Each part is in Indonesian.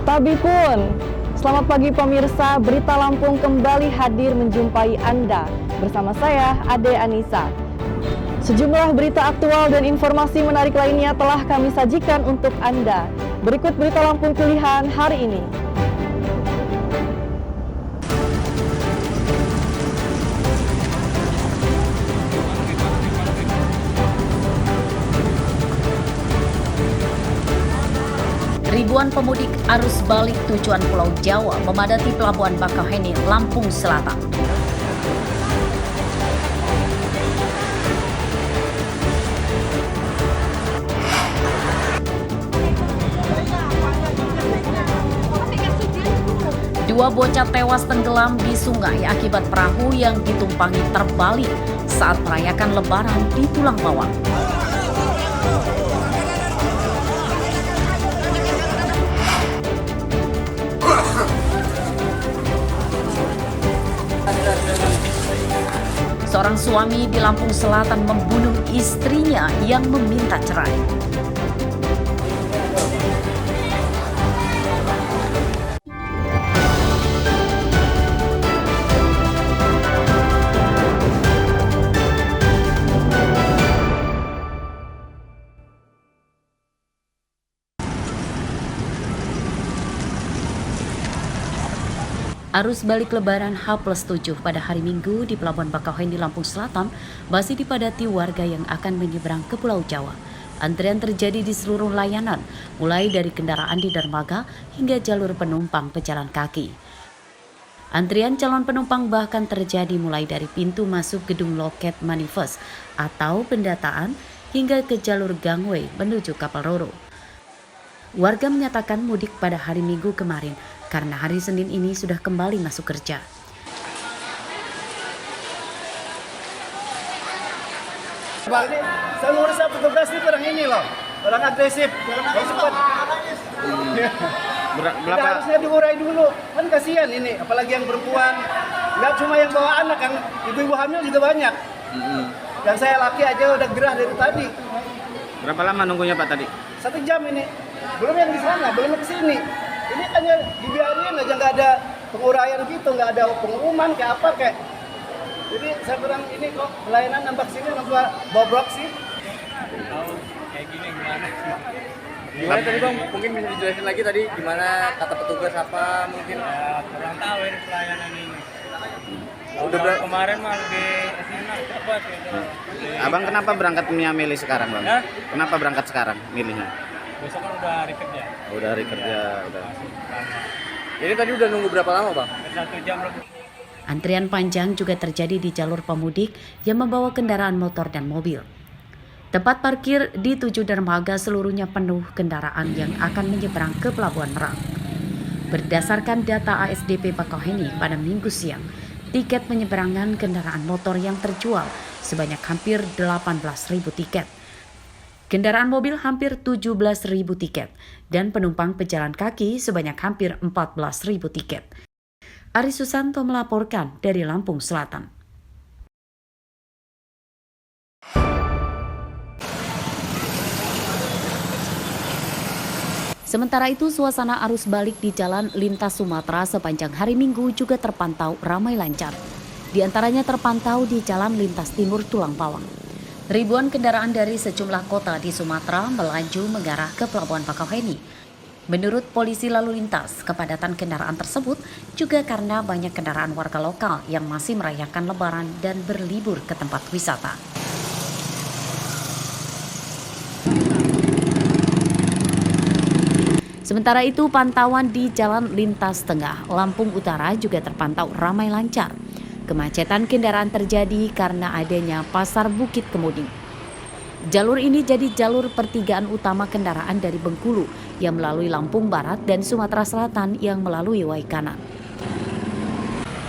Tabi pun, selamat pagi pemirsa, Berita Lampung kembali hadir menjumpai Anda. Bersama saya, Ade Anissa. Sejumlah berita aktual dan informasi menarik lainnya telah kami sajikan untuk Anda. Berikut Berita Lampung pilihan hari ini. Ribuan pemudik arus balik tujuan Pulau Jawa memadati Pelabuhan Bakauheni, Lampung Selatan. Dua bocah tewas tenggelam di sungai akibat perahu yang ditumpangi terbalik saat merayakan Lebaran di Tulang Bawang. Seorang suami di Lampung Selatan membunuh istrinya yang meminta cerai. Arus balik Lebaran H+7 pada hari Minggu di Pelabuhan Bakauheni, Lampung Selatan masih dipadati warga yang akan menyeberang ke Pulau Jawa. Antrian terjadi di seluruh layanan, mulai dari kendaraan di dermaga hingga jalur penumpang pejalan kaki. Antrian calon penumpang bahkan terjadi mulai dari pintu masuk gedung loket manifest atau pendataan hingga ke jalur gangway menuju kapal Roro. Warga menyatakan mudik pada hari Minggu kemarin karena hari Senin ini sudah kembali masuk kerja. Pak, saya ngurus petugas ini orang ini loh, orang agresif, yang cepat. Berapa? Harusnya diurai dulu, kan kasihan ini, apalagi yang perempuan. Nggak cuma yang bawa anak, yang ibu-ibu hamil juga banyak. Dan saya laki aja udah gerah dari tadi. Berapa lama nunggunya Pak tadi? 1 jam ini, belum yang di sana, belum yang ke sini. Ini hanya dibiarin aja, nggak ada penguraian gitu, nggak ada pengumuman kayak apa kayak. Jadi saya bilang ini kok pelayanan nambah sini nambah bobrok sih. Tahu kayak gini gimana? Gimana tadi Bang? Mungkin bisa dijelasin lagi tadi gimana kata petugas apa mungkin? Ya, kurang tahu ini pelayanan ini. Udah Kemarin mah lebih enak cepat gitu. Abang kenapa berangkat milih sekarang Bang? Hah? Kenapa berangkat sekarang milihnya? Besok kan udah hari kerja. Udah hari kerja, udah. Jadi tadi udah nunggu berapa lama Bang? 1 jam lebih. Antrian panjang juga terjadi di jalur pemudik yang membawa kendaraan motor dan mobil. Tempat parkir di 7 dermaga seluruhnya penuh kendaraan yang akan menyeberang ke Pelabuhan Merak. Berdasarkan data ASDP Bakauheni pada Minggu siang, tiket penyeberangan kendaraan motor yang terjual sebanyak hampir 18.000 tiket. Kendaraan mobil hampir 17.000 tiket dan penumpang pejalan kaki sebanyak hampir 14.000 tiket. Ari Susanto melaporkan dari Lampung Selatan. Sementara itu, suasana arus balik di Jalan Lintas Sumatera sepanjang hari Minggu juga terpantau ramai lancar. Di antaranya terpantau di Jalan Lintas Timur Tulang Bawang. Ribuan kendaraan dari sejumlah kota di Sumatera melaju mengarah ke Pelabuhan Bakauheni. Menurut polisi lalu lintas, kepadatan kendaraan tersebut juga karena banyak kendaraan warga lokal yang masih merayakan Lebaran dan berlibur ke tempat wisata. Sementara itu, pantauan di Jalan Lintas Tengah, Lampung Utara juga terpantau ramai lancar. Kemacetan kendaraan terjadi karena adanya Pasar Bukit Kemuning. Jalur ini jadi jalur pertigaan utama kendaraan dari Bengkulu yang melalui Lampung Barat dan Sumatera Selatan yang melalui Waikanan.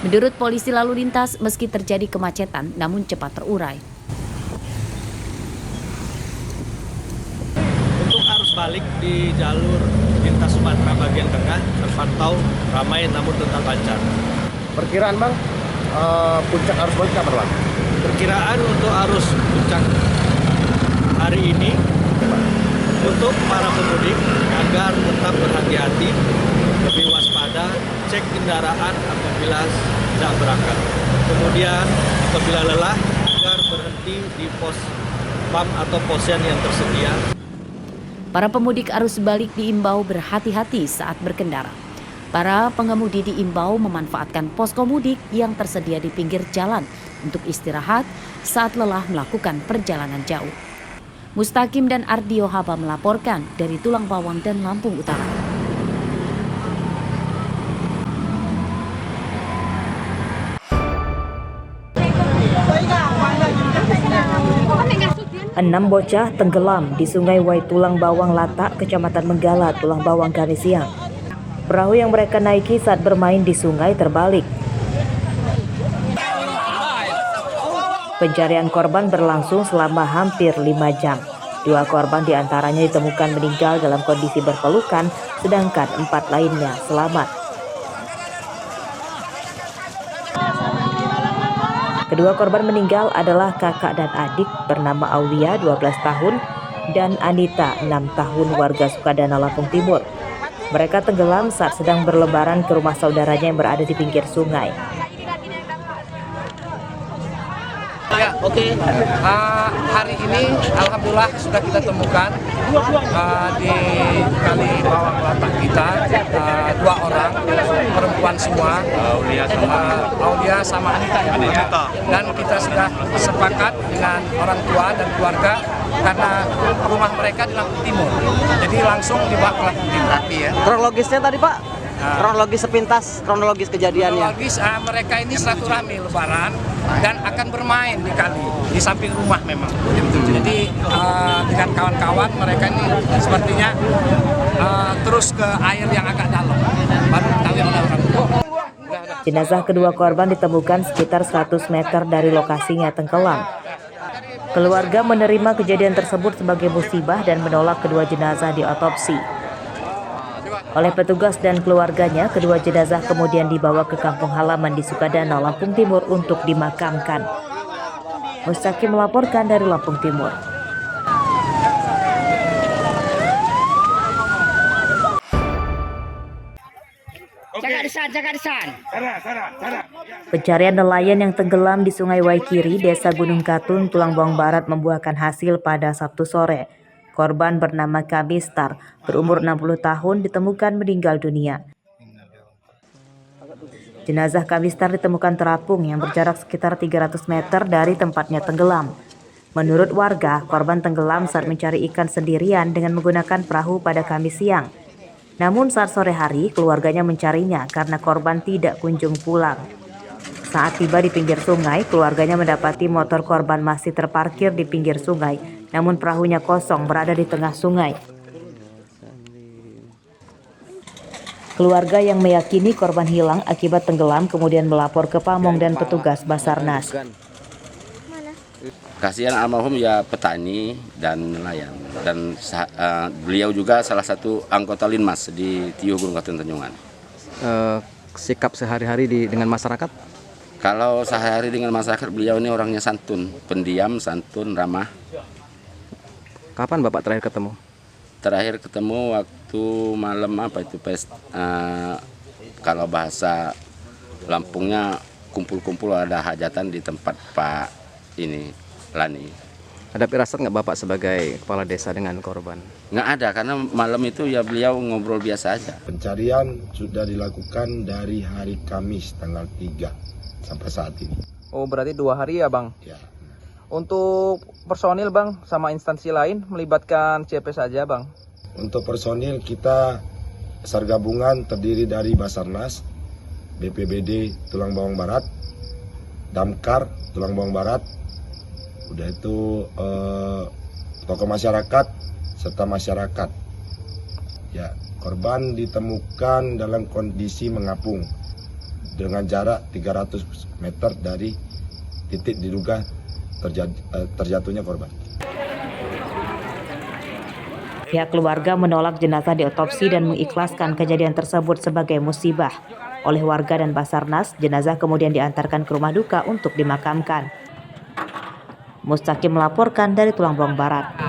Menurut polisi lalu lintas, meski terjadi kemacetan namun cepat terurai. Untuk arus balik di jalur lintas Sumatera bagian tengah terpantau ramai namun tetap lancar. Perkiraan Bang, puncak arus balik kapan Bang? Perkiraan untuk arus puncak hari ini untuk para pemudik agar tetap berhati-hati lebih waspada, cek kendaraan apabila sedang berangkat. Kemudian apabila lelah, agar berhenti di pos PAM atau posyan yang tersedia. Para pemudik arus balik diimbau berhati-hati saat berkendara. Para pengemudi diimbau memanfaatkan posko mudik yang tersedia di pinggir jalan untuk istirahat saat lelah melakukan perjalanan jauh. Mustaqim dan Ardio Haba melaporkan dari Tulang Bawang dan Lampung Utara. Enam bocah tenggelam di Sungai Wai Tulang Bawang Latak, Kecamatan Menggala, Tulang Bawang, Kamis siang. Perahu yang mereka naiki saat bermain di sungai terbalik. Pencarian korban berlangsung selama hampir 5 jam. 2 korban diantaranya ditemukan meninggal dalam kondisi berpelukan, sedangkan 4 lainnya selamat. Kedua korban meninggal adalah kakak dan adik bernama Aulia 12 tahun dan Anita 6 tahun warga Sukadana, Lampung Timur. Mereka tenggelam saat sedang berlebaran ke rumah saudaranya yang berada di pinggir sungai. Ya, oke. Hari ini alhamdulillah sudah kita temukan di Kali Bawang Latak kita 2 orang perempuan semua, Aulia sama Anita. Dan kita sudah sepakat dengan orang tua dan keluarga karena rumah mereka di Lampung Timur, jadi langsung dibawa ke Lampung Timur. Ya. Kronologisnya tadi Pak, kronologis sepintas, kronologis kejadiannya. Kronologis mereka ini silaturahmi lebaran dan akan bermain di kali di samping rumah memang. Jadi dengan kawan-kawan mereka ini sepertinya terus ke air yang agak dalam, baru diketahui oleh orang tua. Jenazah kedua korban ditemukan sekitar 100 meter dari lokasinya tenggelam. Keluarga menerima kejadian tersebut sebagai musibah dan menolak kedua jenazah diotopsi. Oleh petugas dan keluarganya, kedua jenazah kemudian dibawa ke kampung halaman di Sukadana, Lampung Timur untuk dimakamkan. Mustaqim melaporkan dari Lampung Timur. Pencarian nelayan yang tenggelam di Sungai Waikiri, Desa Gunung Katun, Tulang Bawang Barat membuahkan hasil pada Sabtu sore. Korban bernama Kamistar, berumur 60 tahun, ditemukan meninggal dunia. Jenazah Kamistar ditemukan terapung yang berjarak sekitar 300 meter dari tempatnya tenggelam. Menurut warga, korban tenggelam saat mencari ikan sendirian dengan menggunakan perahu pada Kamis siang. Namun saat sore hari, keluarganya mencarinya karena korban tidak kunjung pulang. Saat tiba di pinggir sungai, keluarganya mendapati motor korban masih terparkir di pinggir sungai, namun perahunya kosong berada di tengah sungai. Keluarga yang meyakini korban hilang akibat tenggelam kemudian melapor ke pamong dan petugas Basarnas. Kasihan almarhum ya petani dan nelayan, dan beliau juga salah satu anggota Linmas di Tiuh Gunung Katun Tanjungan. Sikap sehari-hari dengan masyarakat? Kalau sehari-hari dengan masyarakat, beliau ini orangnya santun, pendiam, santun, ramah. Kapan Bapak terakhir ketemu? Terakhir ketemu waktu malam kalau bahasa Lampungnya kumpul-kumpul, ada hajatan di tempat Pak Lani. Ada firasat nggak Bapak sebagai kepala desa dengan korban? Nggak ada, karena malam itu ya beliau ngobrol biasa aja. Pencarian sudah dilakukan dari hari Kamis tanggal 3 sampai saat ini. Oh, berarti 2 hari ya Bang? Ya. Untuk personil Bang sama instansi lain melibatkan CP saja Bang? Untuk personil kita SAR gabungan terdiri dari Basarnas, BPBD Tulang Bawang Barat, Damkar Tulang Bawang Barat, udah itu tokoh masyarakat serta masyarakat. Ya, korban ditemukan dalam kondisi mengapung dengan jarak 300 meter dari titik diduga terjatuhnya korban. Pihak keluarga menolak jenazah diotopsi dan mengikhlaskan kejadian tersebut sebagai musibah. Oleh warga dan Basarnas, jenazah kemudian diantarkan ke rumah duka untuk dimakamkan. Mustaqim melaporkan dari Tulang Bawang Barat.